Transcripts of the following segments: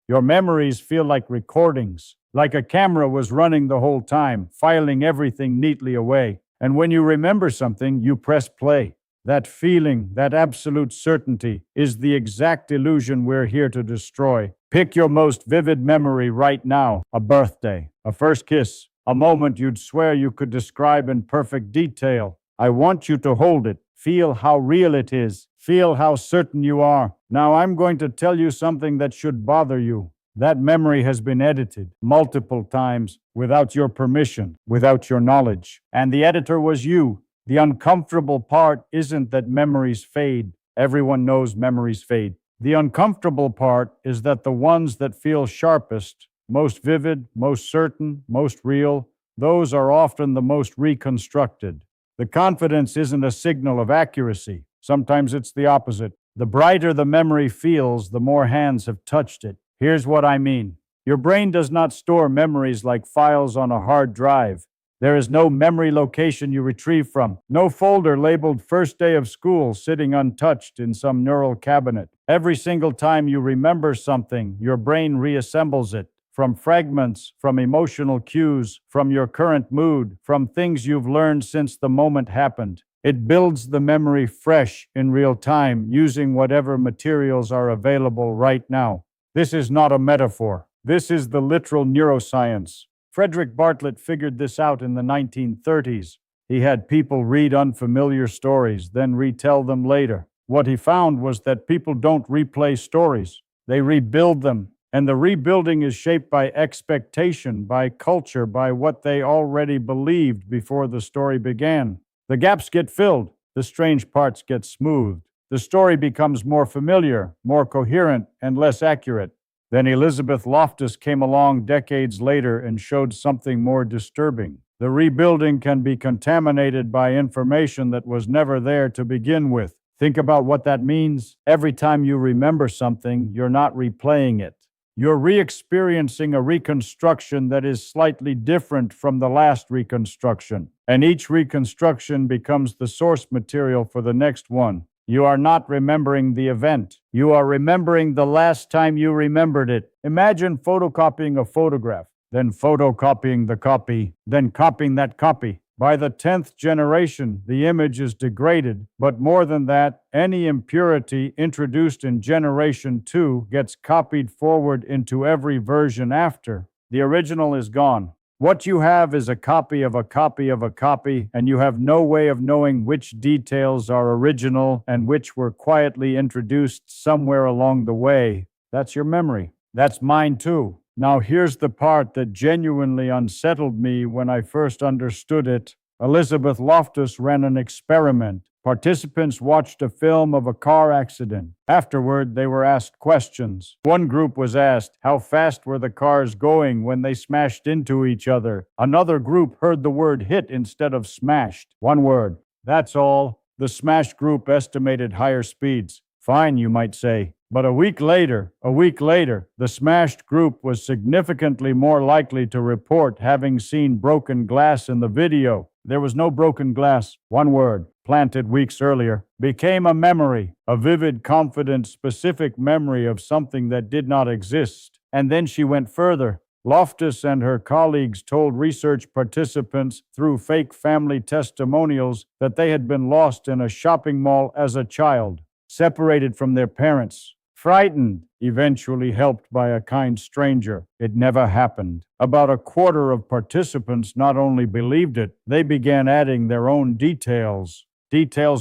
Your memories feel like recordings, like a camera was running the whole time, filing everything neatly away. And when you remember something, you press play. That feeling, that absolute certainty, is the exact illusion we're here to destroy. Pick your most vivid memory right now: a birthday, a first kiss, a moment you'd swear you could describe in perfect detail. I want you to hold it. Feel how real it is. Feel how certain you are. Now I'm going to tell you something that should bother you. That memory has been edited multiple times without your permission, without your knowledge. And the editor was you. The uncomfortable part isn't that memories fade. Everyone knows memories fade. The uncomfortable part is that the ones that feel sharpest, most vivid, most certain, most real, those are often the most reconstructed. The confidence isn't a signal of accuracy. Sometimes it's the opposite. The brighter the memory feels, the more hands have touched it. Here's what I mean. Your brain does not store memories like files on a hard drive. There is no memory location you retrieve from, no folder labeled first day of school sitting untouched in some neural cabinet. Every single time you remember something, your brain reassembles it from fragments, from emotional cues, from your current mood, from things you've learned since the moment happened. It builds the memory fresh in real time using whatever materials are available right now. This is not a metaphor. This is the literal neuroscience. Frederick Bartlett figured this out in the 1930s. He had people read unfamiliar stories, then retell them later. What he found was that people don't replay stories. They rebuild them. And the rebuilding is shaped by expectation, by culture, by what they already believed before the story began. The gaps get filled. The strange parts get smoothed. The story becomes more familiar, more coherent, and less accurate. Then Elizabeth Loftus came along decades later and showed something more disturbing. The rebuilding can be contaminated by information that was never there to begin with. Think about what that means. Every time you remember something, you're not replaying it. You're re-experiencing a reconstruction that is slightly different from the last reconstruction. And each reconstruction becomes the source material for the next one. You are not remembering the event. You are remembering the last time you remembered it. Imagine photocopying a photograph, then photocopying the copy, then copying that copy. By the 10th generation, the image is degraded, but more than that, any impurity introduced in generation 2 gets copied forward into every version after. The original is gone. What you have is a copy of a copy of a copy, and you have no way of knowing which details are original and which were quietly introduced somewhere along the way. That's your memory. That's mine too. Now here's the part that genuinely unsettled me when I first understood it. Elizabeth Loftus ran an experiment. Participants watched a film of a car accident. Afterward, they were asked questions. One group was asked, how fast were the cars going when they smashed into each other? Another group heard the word hit instead of smashed. One word. That's all. The smashed group estimated higher speeds. Fine, you might say. But a week later, the smashed group was significantly more likely to report having seen broken glass in the video. There was no broken glass. One word, planted weeks earlier, became a memory, a vivid, confident, specific memory of something that did not exist. And then she went further. Loftus and her colleagues told research participants through fake family testimonials that they had been lost in a shopping mall as a child, separated from their parents, frightened, eventually helped by a kind stranger. It never happened. About a quarter of participants not only believed it, they began adding their own details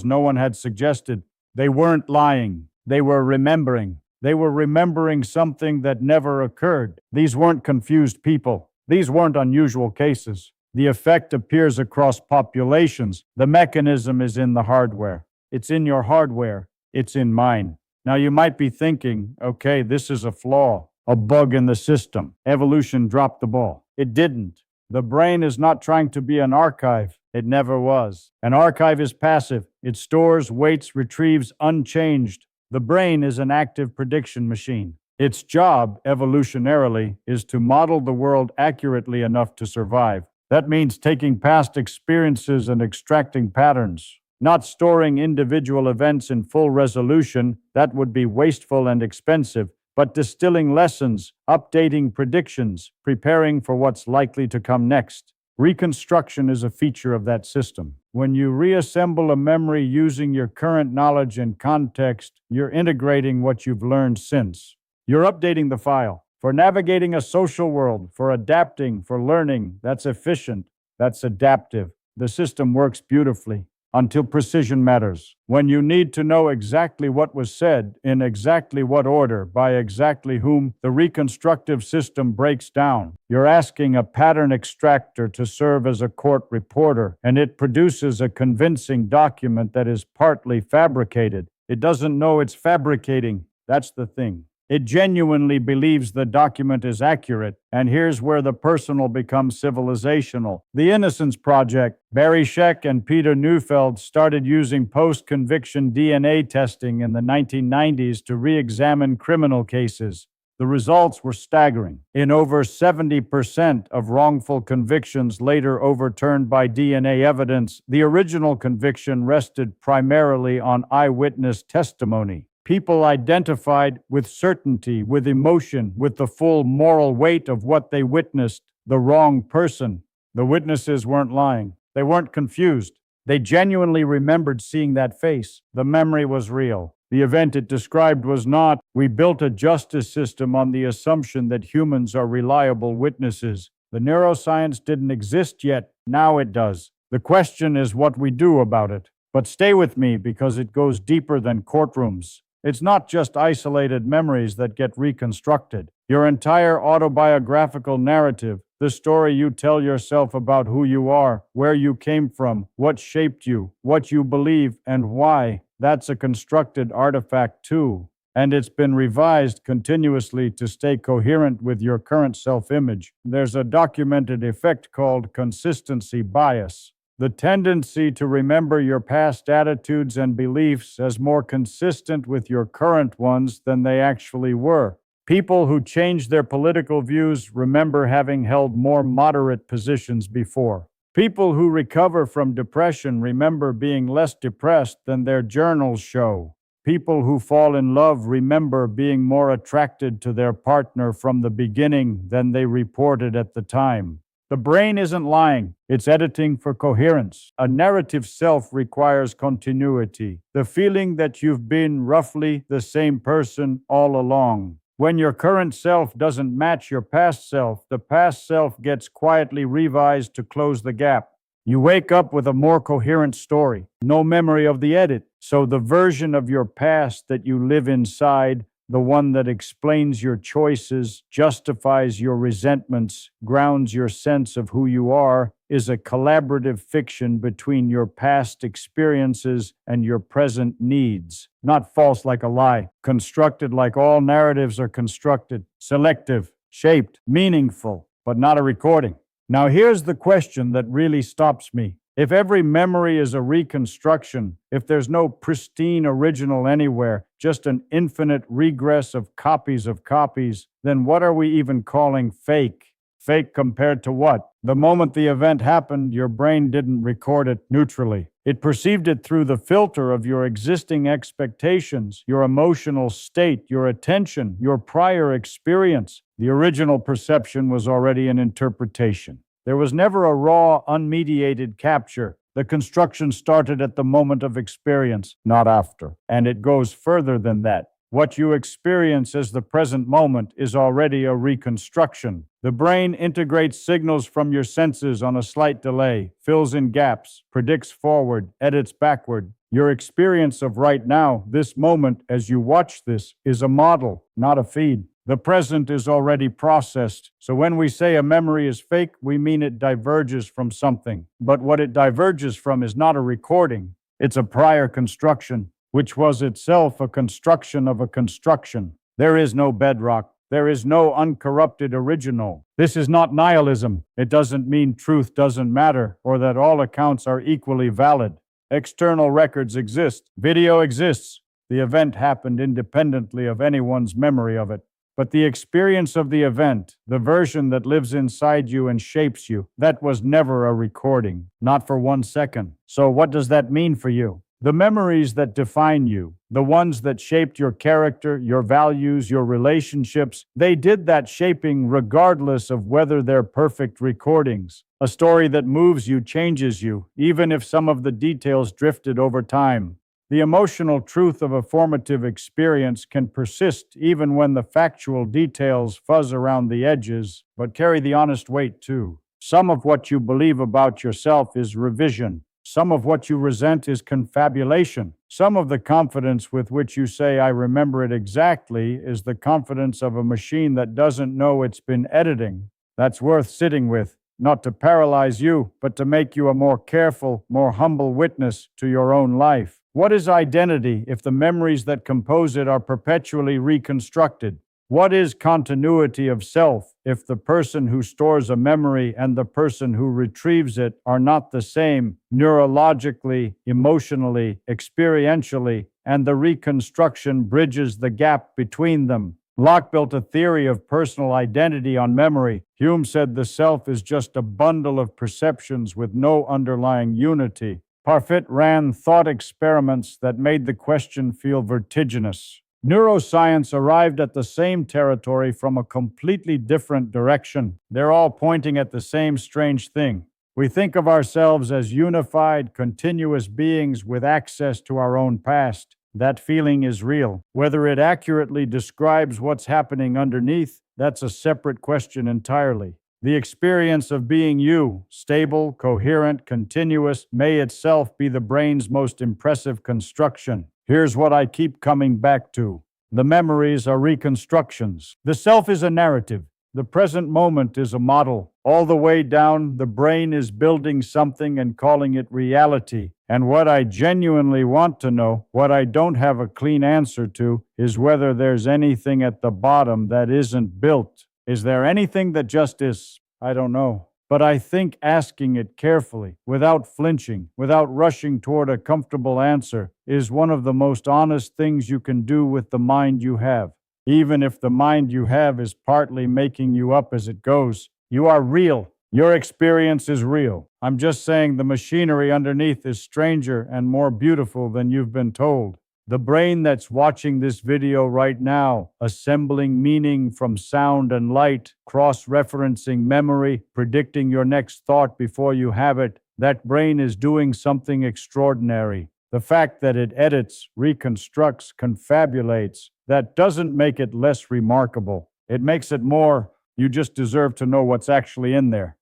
no one had suggested. They weren't lying. They were remembering. They were remembering something that never occurred. These weren't confused people. These weren't unusual cases. The effect appears across populations. The mechanism is in the hardware. It's in your hardware. It's in mine. Now you might be thinking, okay, this is a flaw, a bug in the system. Evolution dropped the ball. It didn't. The brain is not trying to be an archive. It never was. An archive is passive. It stores, waits, retrieves unchanged. The brain is an active prediction machine. Its job, evolutionarily, is to model the world accurately enough to survive. That means taking past experiences and extracting patterns. Not storing individual events in full resolution, that would be wasteful and expensive, but distilling lessons, updating predictions, preparing for what's likely to come next. Reconstruction is a feature of that system. When you reassemble a memory using your current knowledge and context, you're integrating what you've learned since. You're updating the file. For navigating a social world, for adapting, for learning, that's efficient, that's adaptive. The system works beautifully until precision matters. When you need to know exactly what was said, in exactly what order, by exactly whom, the reconstructive system breaks down. You're asking a pattern extractor to serve as a court reporter, and it produces a convincing document that is partly fabricated. It doesn't know it's fabricating. That's the thing. It genuinely believes the document is accurate, and here's where the personal becomes civilizational. The Innocence Project, Barry Scheck and Peter Neufeld started using post-conviction DNA testing in the 1990s to re-examine criminal cases. The results were staggering. In over 70% of wrongful convictions later overturned by DNA evidence, the original conviction rested primarily on eyewitness testimony. People identified with certainty, with emotion, with the full moral weight of what they witnessed, the wrong person. The witnesses weren't lying. They weren't confused. They genuinely remembered seeing that face. The memory was real. The event it described was not, we built a justice system on the assumption that humans are reliable witnesses. The neuroscience didn't exist yet. Now it does. The question is what we do about it. But stay with me because it goes deeper than courtrooms. It's not just isolated memories that get reconstructed. Your entire autobiographical narrative, the story you tell yourself about who you are, where you came from, what shaped you, what you believe, and why, that's a constructed artifact too. And it's been revised continuously to stay coherent with your current self-image. There's a documented effect called consistency bias. The tendency to remember your past attitudes and beliefs as more consistent with your current ones than they actually were. People who change their political views remember having held more moderate positions before. People who recover from depression remember being less depressed than their journals show. People who fall in love remember being more attracted to their partner from the beginning than they reported at the time. The brain isn't lying, it's editing for coherence. A narrative self requires continuity, the feeling that you've been roughly the same person all along. When your current self doesn't match your past self, the past self gets quietly revised to close the gap. You wake up with a more coherent story, no memory of the edit. So the version of your past that you live inside, the one that explains your choices, justifies your resentments, grounds your sense of who you are, is a collaborative fiction between your past experiences and your present needs. Not false like a lie, constructed like all narratives are constructed, selective, shaped, meaningful, but not a recording. Now here's the question that really stops me. If every memory is a reconstruction, if there's no pristine original anywhere, just an infinite regress of copies, then what are we even calling fake? Fake compared to what? The moment the event happened, your brain didn't record it neutrally. It perceived it through the filter of your existing expectations, your emotional state, your attention, your prior experience. The original perception was already an interpretation. There was never a raw, unmediated capture. The construction started at the moment of experience, not after. And it goes further than that. What you experience as the present moment is already a reconstruction. The brain integrates signals from your senses on a slight delay, fills in gaps, predicts forward, edits backward. Your experience of right now, this moment, as you watch this, is a model, not a feed. The present is already processed. So when we say a memory is fake, we mean it diverges from something. But what it diverges from is not a recording. It's a prior construction, which was itself a construction of a construction. There is no bedrock. There is no uncorrupted original. This is not nihilism. It doesn't mean truth doesn't matter or that all accounts are equally valid. External records exist. Video exists. The event happened independently of anyone's memory of it. But the experience of the event, the version that lives inside you and shapes you, that was never a recording, not for 1 second. So what does that mean for you? The memories that define you, The ones that shaped your character, your values, your relationships, they did that shaping regardless of whether they're perfect recordings. A story that moves you changes you, even if some of the details drifted over time. The emotional truth of a formative experience can persist even when the factual details fuzz around the edges, but carry the honest weight too. Some of what you believe about yourself is revision. Some of what you resent is confabulation. Some of the confidence with which you say, I remember it exactly, is the confidence of a machine that doesn't know it's been editing. That's worth sitting with, not to paralyze you, but to make you a more careful, more humble witness to your own life. What is identity if the memories that compose it are perpetually reconstructed? What is continuity of self if the person who stores a memory and the person who retrieves it are not the same neurologically, emotionally, experientially, and the reconstruction bridges the gap between them? Locke built a theory of personal identity on memory. Hume said the self is just a bundle of perceptions with no underlying unity. Parfit ran thought experiments that made the question feel vertiginous. Neuroscience arrived at the same territory from a completely different direction. They're all pointing at the same strange thing. We think of ourselves as unified, continuous beings with access to our own past. That feeling is real. Whether it accurately describes what's happening underneath, that's a separate question entirely. The experience of being you, stable, coherent, continuous, may itself be the brain's most impressive construction. Here's what I keep coming back to. The memories are reconstructions. The self is a narrative. The present moment is a model. All the way down, the brain is building something and calling it reality. And what I genuinely want to know, what I don't have a clean answer to, is whether there's anything at the bottom that isn't built. Is there anything that just is? I don't know. But I think asking it carefully, without flinching, without rushing toward a comfortable answer, is one of the most honest things you can do with the mind you have. Even if the mind you have is partly making you up as it goes, you are real. Your experience is real. I'm just saying the machinery underneath is stranger and more beautiful than you've been told. The brain that's watching this video right now, assembling meaning from sound and light, cross-referencing memory, predicting your next thought before you have it, that brain is doing something extraordinary. The fact that it edits, reconstructs, confabulates, that doesn't make it less remarkable. It makes it more, you just deserve to know what's actually in there.